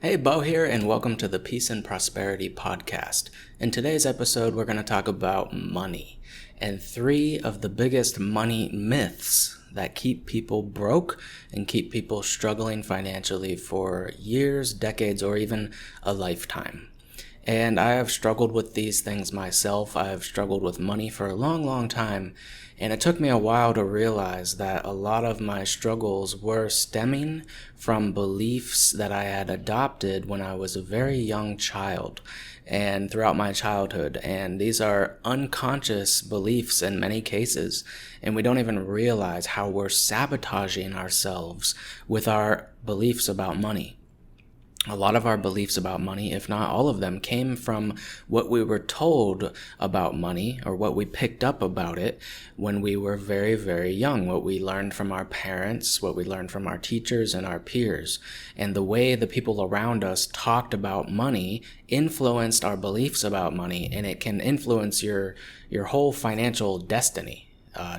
Hey, Bo here, and welcome to the Peace and Prosperity Podcast. In today's episode, we're going to talk about money and three of the biggest money myths that keep people broke and keep people struggling financially for years, decades, or even a lifetime. And I have struggled with these things myself. I have struggled with money for a long time. And it took me a while to realize that a lot of my struggles were stemming from beliefs that I had adopted when I was a very young child and throughout my childhood. And these are unconscious beliefs in many cases. And we don't even realize how we're sabotaging ourselves with our beliefs about money. A lot of our beliefs about money, if not all of them, came from what we were told about money or what we picked up about it when we were very, very young, what we learned from our parents, what we learned from our teachers and our peers. And the way the people around us talked about money influenced our beliefs about money, and it can influence your whole financial destiny.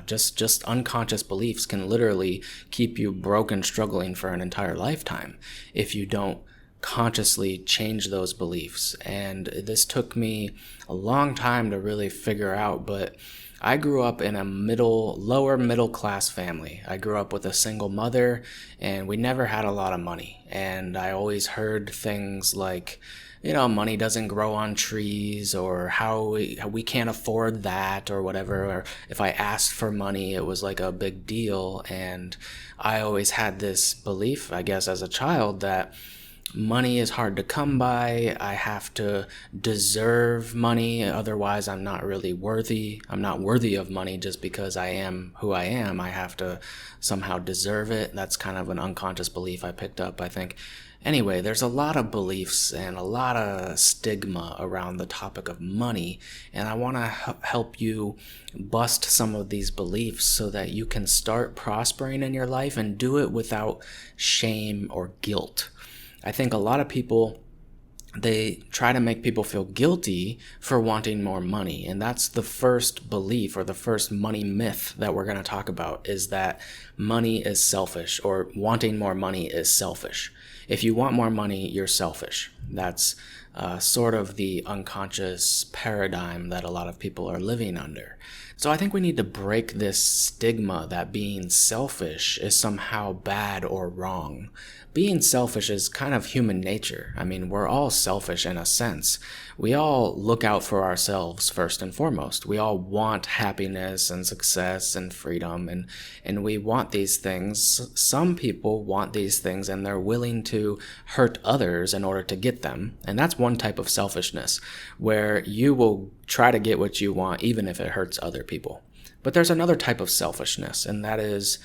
Just unconscious beliefs can literally keep you broke and struggling for an entire lifetime if you don't consciously change those beliefs. And this took me a long time to really figure out, but I grew up in a lower middle class family. I grew up with a single mother, and we never had a lot of money. And I always heard things like, money doesn't grow on trees, or how we can't afford that, or whatever. Or if I asked for money, it was like a big deal. And I always had this belief, I guess, as a child, that money is hard to come by. I have to deserve money. Otherwise, I'm not really worthy. I'm not worthy of money just because I am who I am. I have to somehow deserve it. That's kind of an unconscious belief I picked up, I think. Anyway, there's a lot of beliefs and a lot of stigma around the topic of money, and I want to help you bust some of these beliefs so that you can start prospering in your life and do it without shame or guilt. I think a lot of people, they try to make people feel guilty for wanting more money. And that's the first belief, or the first money myth that we're going to talk about, is that money is selfish, or wanting more money is selfish. If you want more money, you're selfish. That's sort of the unconscious paradigm that a lot of people are living under. So I think we need to break this stigma that being selfish is somehow bad or wrong. Being selfish is kind of human nature. I mean, we're all selfish in a sense. We all look out for ourselves first and foremost. We all want happiness and success and freedom, and we want these things. Some people want these things and they're willing to hurt others in order to get them. And that's one type of selfishness, where you will try to get what you want even if it hurts other people. But there's another type of selfishness, and that is,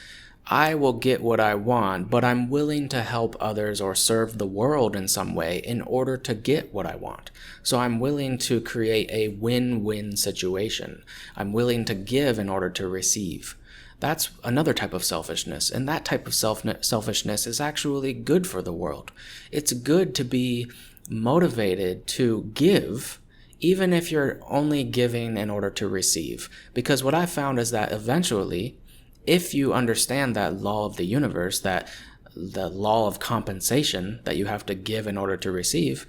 I will get what I want, but I'm willing to help others or serve the world in some way in order to get what I want. So I'm willing to create a win-win situation. I'm willing to give in order to receive. That's another type of selfishness, and that type of selfishness is actually good for the world. It's good to be motivated to give, even if you're only giving in order to receive. Because what I found is that eventually, if you understand that law of the universe, that the law of compensation, that you have to give in order to receive,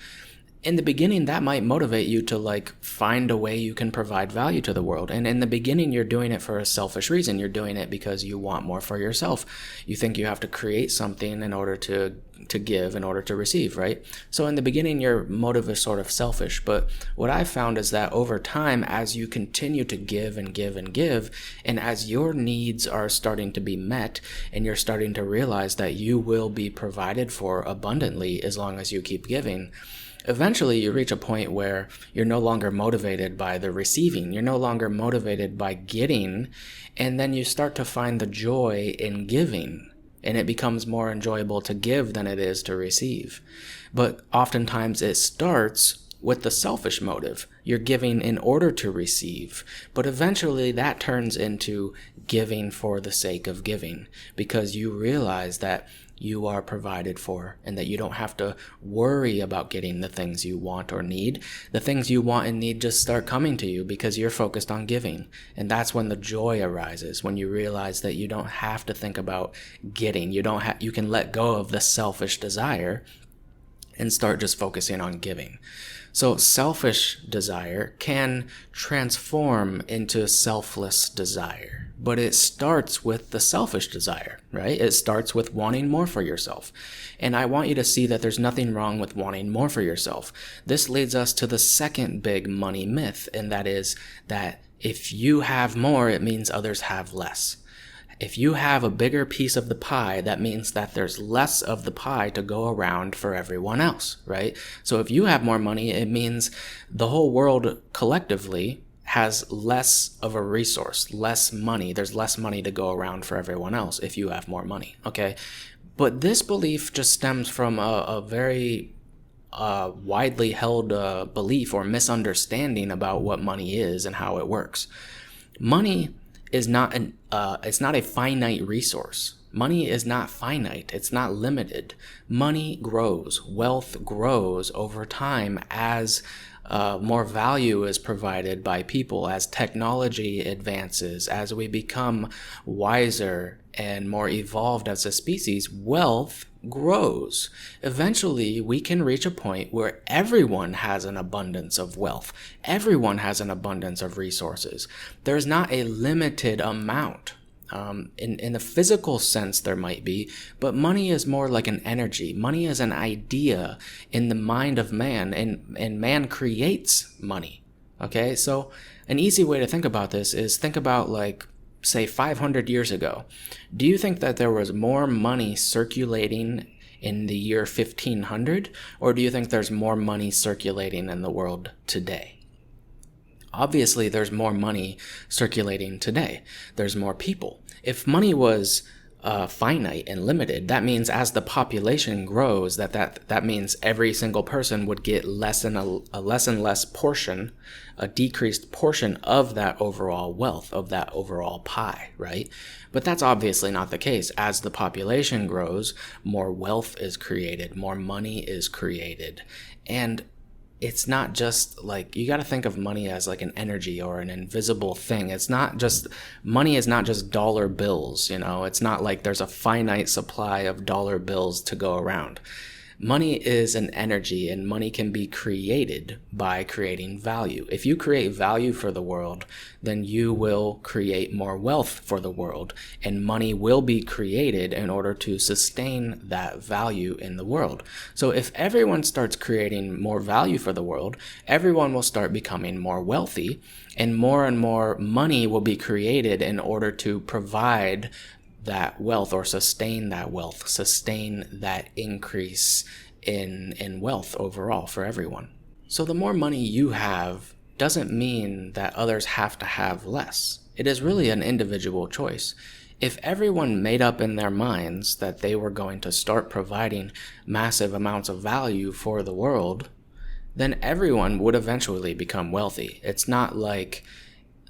in the beginning, that might motivate you to find a way you can provide value to the world. And in the beginning, you're doing it for a selfish reason. You're doing it because you want more for yourself. You think you have to create something in order to give, in order to receive, right? So in the beginning, your motive is sort of selfish. But what I've found is that over time, as you continue to give and give and give, and as your needs are starting to be met, and you're starting to realize that you will be provided for abundantly as long as you keep giving, eventually you reach a point where you're no longer motivated by the receiving. You're no longer motivated by getting, and then you start to find the joy in giving. And it becomes more enjoyable to give than it is to receive. But oftentimes it starts with the selfish motive. You're giving in order to receive. But eventually that turns into giving for the sake of giving, because you realize that you are provided for and that you don't have to worry about getting the things you want or need. The things you want and need just start coming to you because you're focused on giving. And that's when the joy arises, when you realize that you don't have to think about getting. You can let go of the selfish desire and start just focusing on giving. So selfish desire can transform into selfless desire, but it starts with the selfish desire, right? It starts with wanting more for yourself. And I want you to see that there's nothing wrong with wanting more for yourself. This leads us to the second big money myth, and that is that if you have more, it means others have less. If you have a bigger piece of the pie, that means that there's less of the pie to go around for everyone else, right? So if you have more money, it means the whole world collectively has less of a resource, less money. There's less money to go around for everyone else if you have more money, okay? But this belief just stems from a very widely held belief or misunderstanding about what money is and how it works. Money is not it's not a finite resource. Money is not finite. It's not limited. Money grows. Wealth grows over time as more value is provided by people, as technology advances, as we become wiser and more evolved as a species. Wealth grows. Eventually, we can reach a point where everyone has an abundance of wealth. Everyone has an abundance of resources. There's not a limited amount. In the physical sense, there might be, but money is more like an energy. Money is an idea in the mind of man, and man creates money. Okay, so an easy way to think about this is think about, like, say 500 years ago. Do you think that there was more money circulating in the year 1500, or do you think there's more money circulating in the world today? Obviously, there's more money circulating today. There's more people. If money was finite and limited, that means as the population grows, that means every single person would get a less and less portion, a decreased portion of that overall wealth, of that overall pie, right? But that's obviously not the case. As the population grows, more wealth is created, more money is created. And it's not just like, you got to think of money as like an energy or an invisible thing. Money is not just dollar bills, it's not like there's a finite supply of dollar bills to go around. Money is an energy, and money can be created by creating value. If you create value for the world, then you will create more wealth for the world, and money will be created in order to sustain that value in the world. So if everyone starts creating more value for the world, everyone will start becoming more wealthy, and more money will be created in order to provide that wealth, or sustain that wealth, sustain that increase in wealth overall for everyone. So the more money you have doesn't mean that others have to have less. It is really an individual choice. If everyone made up in their minds that they were going to start providing massive amounts of value for the world, then everyone would eventually become wealthy. It's not like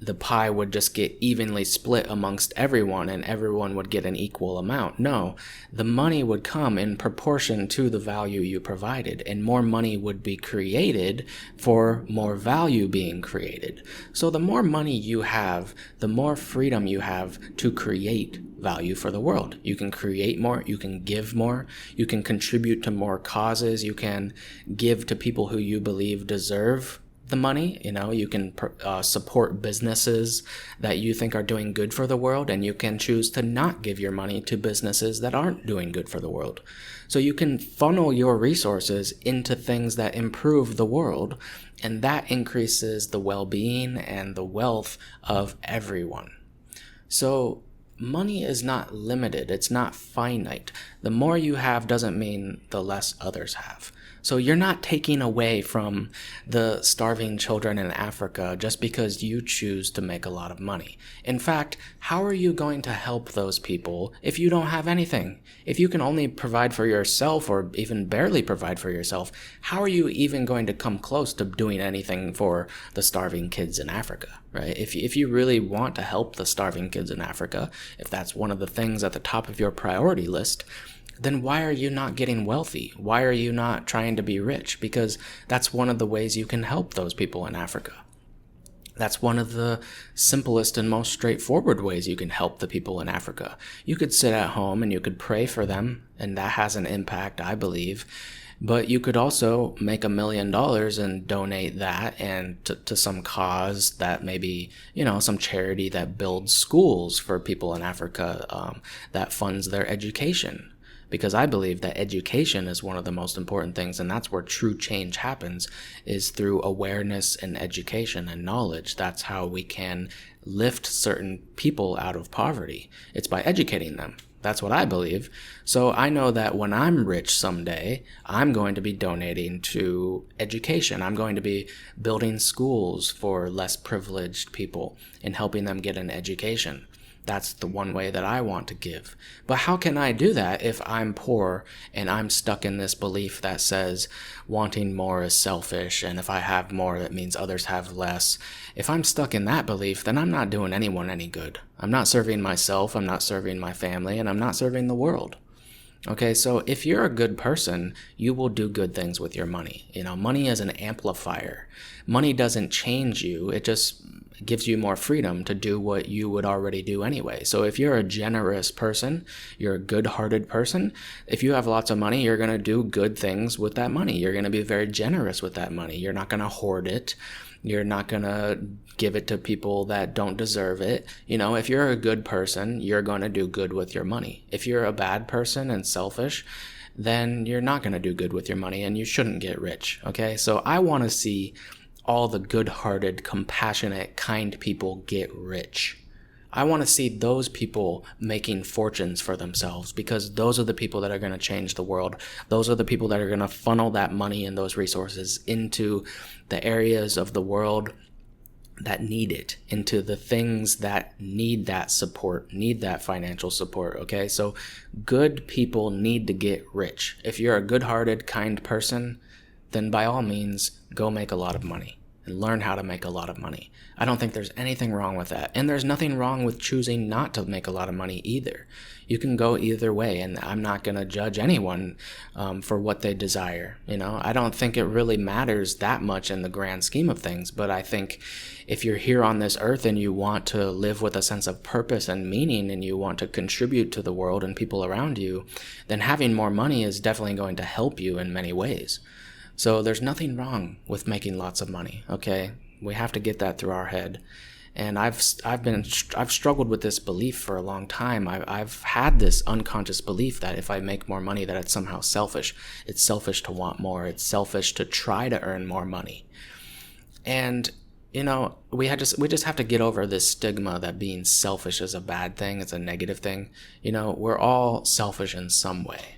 the pie would just get evenly split amongst everyone and everyone would get an equal amount. No, the money would come in proportion to the value you provided, and more money would be created for more value being created. So the more money you have, the more freedom you have to create value for the world. You can create more, you can give more, you can contribute to more causes, you can give to people who you believe deserve the money. You can support businesses that you think are doing good for the world, and you can choose to not give your money to businesses that aren't doing good for the world. So you can funnel your resources into things that improve the world, and that increases the well-being and the wealth of everyone. So money is not limited. It's not finite. The more you have doesn't mean the less others have. So you're not taking away from the starving children in Africa just because you choose to make a lot of money. In fact, how are you going to help those people if you don't have anything? If you can only provide for yourself, or even barely provide for yourself, how are you even going to come close to doing anything for the starving kids in Africa, right? If you really want to help the starving kids in Africa, if that's one of the things at the top of your priority list, then why are you not getting wealthy? Why are you not trying to be rich? Because that's one of the ways you can help those people in Africa. That's one of the simplest and most straightforward ways you can help the people in Africa. You could sit at home and you could pray for them, and that has an impact, I believe. But you could also make $1 million and donate that and to some cause that maybe, some charity that builds schools for people in Africa, that funds their education. Because I believe that education is one of the most important things, and that's where true change happens, is through awareness and education and knowledge. That's how we can lift certain people out of poverty. It's by educating them. That's what I believe. So I know that when I'm rich someday, I'm going to be donating to education. I'm going to be building schools for less privileged people and helping them get an education. That's the one way that I want to give. But how can I do that if I'm poor and I'm stuck in this belief that says wanting more is selfish, and if I have more, that means others have less? If I'm stuck in that belief, then I'm not doing anyone any good. I'm not serving myself, I'm not serving my family, and I'm not serving the world. Okay, so if you're a good person, you will do good things with your money. Money is an amplifier. Money doesn't change you. It just gives you more freedom to do what you would already do anyway. So if you're a generous person, you're a good-hearted person, if you have lots of money, you're going to do good things with that money. You're going to be very generous with that money. You're not going to hoard it. You're not going to give it to people that don't deserve it. If you're a good person, you're going to do good with your money. If you're a bad person and selfish, then you're not going to do good with your money, and you shouldn't get rich. Okay, so I want to see all the good-hearted, compassionate, kind people get rich. I want to see those people making fortunes for themselves, because those are the people that are going to change the world. Those are the people that are going to funnel that money and those resources into the areas of the world that need it, into the things that need that support, need that financial support. Okay, so good people need to get rich. If you're a good-hearted, kind person, then by all means, go make a lot of money and learn how to make a lot of money. I don't think there's anything wrong with that. And there's nothing wrong with choosing not to make a lot of money either. You can go either way, and I'm not going to judge anyone for what they desire. I don't think it really matters that much in the grand scheme of things, but I think if you're here on this earth and you want to live with a sense of purpose and meaning, and you want to contribute to the world and people around you, then having more money is definitely going to help you in many ways. So there's nothing wrong with making lots of money, okay? We have to get that through our head. And I've struggled with this belief for a long time. I've had this unconscious belief that if I make more money, that it's somehow selfish. It's selfish to want more. It's selfish to try to earn more money. And we just have to get over this stigma that being selfish is a bad thing. It's a negative thing. We're all selfish in some way,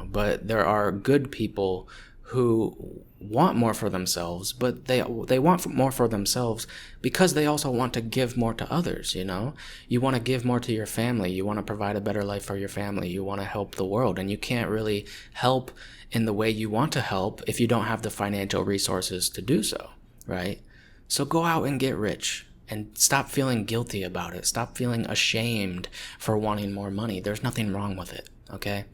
but there are good people who want more for themselves, but they want more for themselves because they also want to give more to others. You want to give more to your family. You want to provide a better life for your family. You want to help the world, and you can't really help in the way you want to help if you don't have the financial resources to do so, right? So go out and get rich and stop feeling guilty about it. Stop feeling ashamed for wanting more money. There's nothing wrong with it, okay?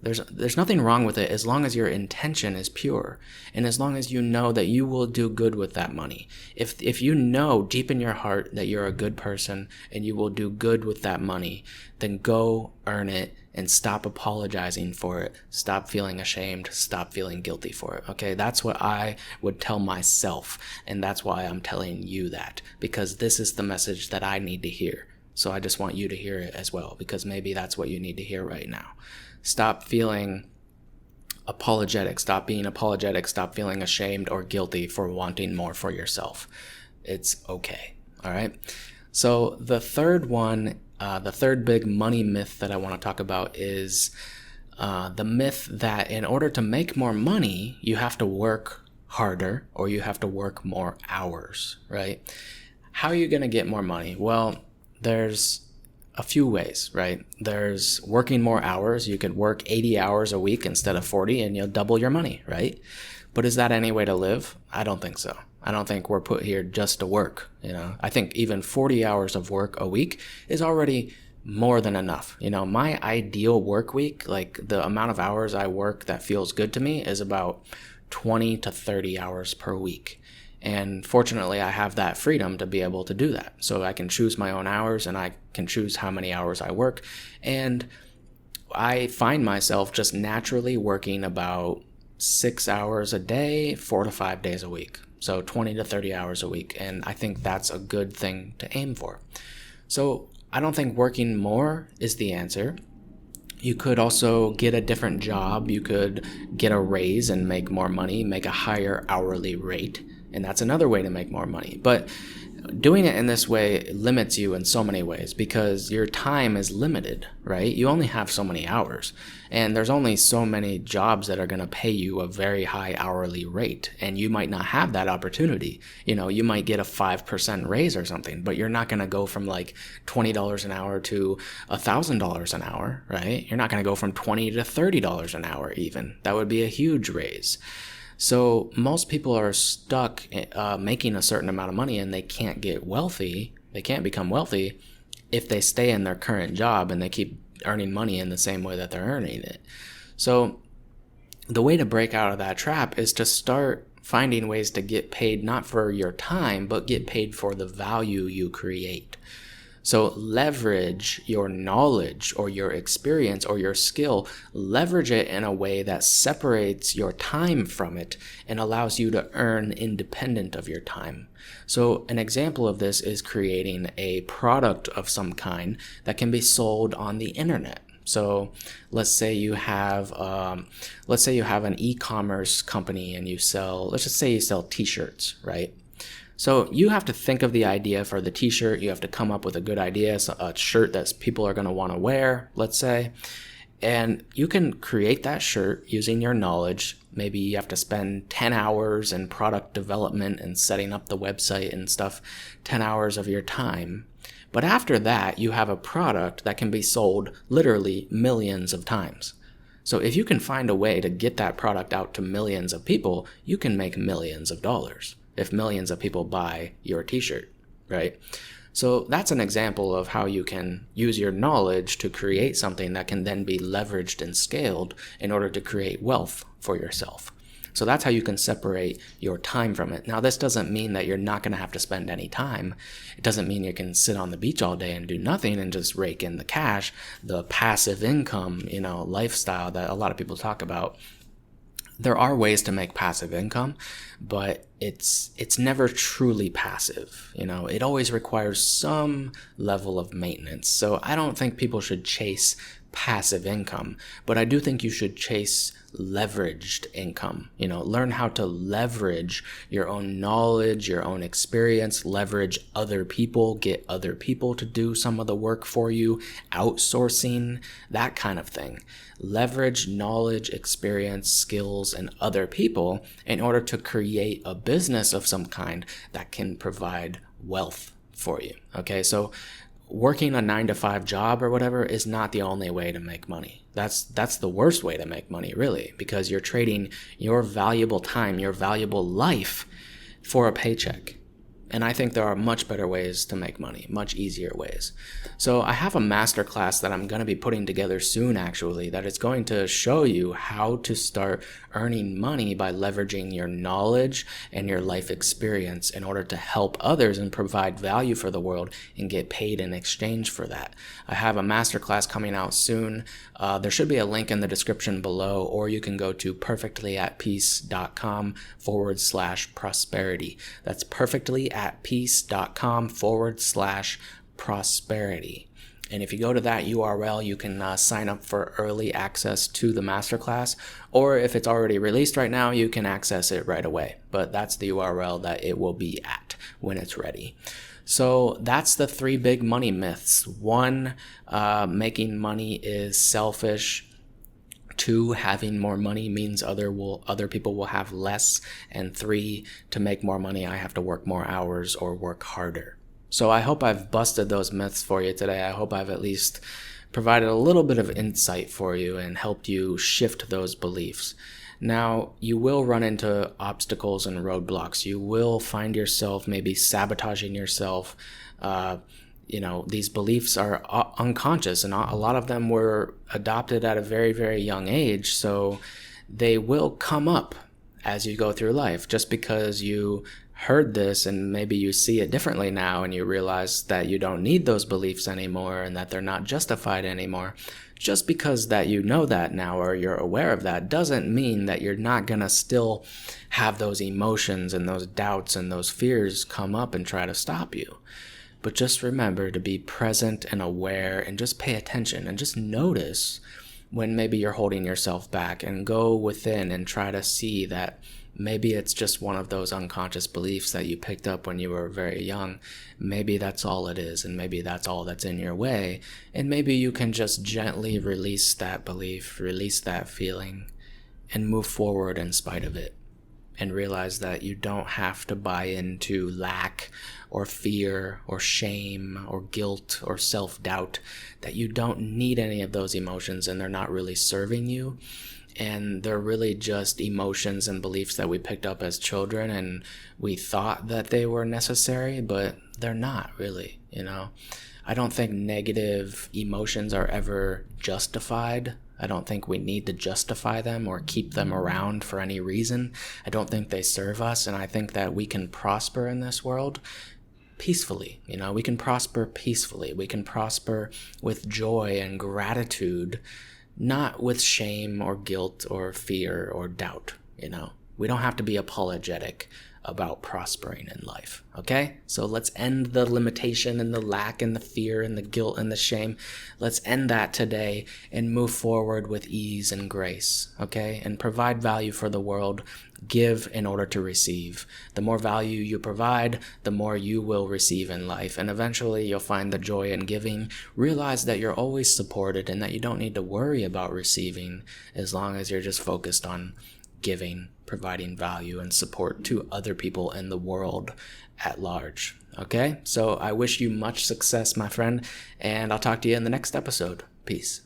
There's nothing wrong with it as long as your intention is pure, and as long as you know that you will do good with that money. If you know deep in your heart that you're a good person and you will do good with that money, then go earn it and stop apologizing for it. Stop feeling ashamed. Stop feeling guilty for it. Okay, that's what I would tell myself, and that's why I'm telling you that, because this is the message that I need to hear. So I just want you to hear it as well, because maybe that's what you need to hear right now. Stop feeling apologetic. Stop being apologetic. Stop feeling ashamed or guilty for wanting more for yourself. It's okay. All right. So the third one, the third big money myth that I want to talk about is the myth that in order to make more money, you have to work harder or you have to work more hours, right? How are you going to get more money? Well, there's a few ways, right? There's working more hours. You could work 80 hours a week instead of 40 and you'll double your money, right? But is that any way to live? I don't think so. I don't think we're put here just to work, I think even 40 hours of work a week is already more than enough. My ideal work week, like the amount of hours I work that feels good to me, is about 20 to 30 hours per week. And fortunately, I have that freedom to be able to do that. So I can choose my own hours and I can choose how many hours I work. And I find myself just naturally working about 6 hours a day, 4 to 5 days a week. So 20 to 30 hours a week. And I think that's a good thing to aim for. So I don't think working more is the answer. You could also get a different job. You could get a raise and make more money, make a higher hourly rate. And that's another way to make more money. But doing it in this way limits you in so many ways because your time is limited, right? You only have so many hours, and there's only so many jobs that are going to pay you a very high hourly rate, and you might not have that opportunity. You might get a 5% raise or something, but you're not going to go from like $20 an hour to $1,000 an hour, right? You're not going to go from $20 to $30 an hour even. That would be a huge raise. So most people are stuck making a certain amount of money, and they can't get wealthy. They can't become wealthy if they stay in their current job and they keep earning money in the same way that they're earning it. So the way to break out of that trap is to start finding ways to get paid not for your time, but get paid for the value you create. So leverage your knowledge or your experience or your skill, leverage it in a way that separates your time from it and allows you to earn independent of your time. So an example of this is creating a product of some kind that can be sold on the internet. So let's say you have an e-commerce company and let's just say you sell t-shirts, right? So you have to think of the idea for the t-shirt. You have to come up with a good idea, a shirt that people are going to want to wear, let's say. And you can create that shirt using your knowledge. Maybe you have to spend 10 hours in product development and setting up the website and stuff, 10 hours of your time. But after that, you have a product that can be sold literally millions of times. So if you can find a way to get that product out to millions of people, you can make millions of dollars if millions of people buy your t-shirt, right? So that's an example of how you can use your knowledge to create something that can then be leveraged and scaled in order to create wealth for yourself. So that's how you can separate your time from it. Now, this doesn't mean that you're not going to have to spend any time. It doesn't mean you can sit on the beach all day and do nothing and just rake in the cash, the passive income, lifestyle that a lot of people talk about. There are ways to make passive income, but it's never truly passive. It always requires some level of maintenance. So I don't think people should chase passive income, but I do think you should chase leveraged income. Learn how to leverage your own knowledge, your own experience, leverage other people, get other people to do some of the work for you, outsourcing, that kind of thing. Leverage knowledge, experience, skills, and other people in order to create a business of some kind that can provide wealth for you. Okay, so working a 9-to-5 job or whatever is not the only way to make money. That's the worst way to make money, really, because you're trading your valuable time, your valuable life for a paycheck. And I think there are much better ways to make money, much easier ways. So I have a masterclass that I'm going to be putting together soon, actually, that is going to show you how to start earning money by leveraging your knowledge and your life experience in order to help others and provide value for the world and get paid in exchange for that. I have a masterclass coming out soon. There should be a link in the description below, or you can go to perfectlyatpeace.com/prosperity. That's perfectlyatpeace.com/prosperity. And if you go to that URL, you can sign up for early access to the masterclass, or if it's already released right now, you can access it right away. But that's the URL that it will be at when it's ready. So that's the 3 big money myths. 1, making money is selfish. 2, having more money means other people will have less. And 3, to make more money, I have to work more hours or work harder. So I hope I've busted those myths for you today. I hope I've at least provided a little bit of insight for you and helped you shift those beliefs. Now, you will run into obstacles and roadblocks. You will find yourself maybe sabotaging yourself. These beliefs are unconscious, and a lot of them were adopted at a very, very young age. So they will come up as you go through life. Just because you heard this and maybe you see it differently now and you realize that you don't need those beliefs anymore and that they're not justified anymore, just because that you know that now or you're aware of that doesn't mean that you're not going to still have those emotions and those doubts and those fears come up and try to stop you. But just remember to be present and aware and just pay attention and just notice when maybe you're holding yourself back, and go within and try to see that maybe it's just one of those unconscious beliefs that you picked up when you were very young. Maybe that's all it is, and maybe that's all that's in your way. And maybe you can just gently release that belief, release that feeling, and move forward in spite of it. And realize that you don't have to buy into lack or fear or shame or guilt or self-doubt, that you don't need any of those emotions and they're not really serving you. And they're really just emotions and beliefs that we picked up as children, and we thought that they were necessary, but they're not really, I don't think negative emotions are ever justified. I don't think we need to justify them or keep them around for any reason. I don't think they serve us, and I think that we can prosper in this world peacefully. We can prosper peacefully. We can prosper with joy and gratitude, not with shame or guilt or fear or doubt. We don't have to be apologetic about prospering in life. Okay? So let's end the limitation and the lack and the fear and the guilt and the shame. Let's end that today and move forward with ease and grace. Okay? And provide value for the world. Give in order to receive. The more value you provide, the more you will receive in life. And eventually you'll find the joy in giving. Realize that you're always supported and that you don't need to worry about receiving, as long as you're just focused on giving, providing value and support to other people in the world at large. Okay? So I wish you much success, my friend, and I'll talk to you in the next episode. Peace.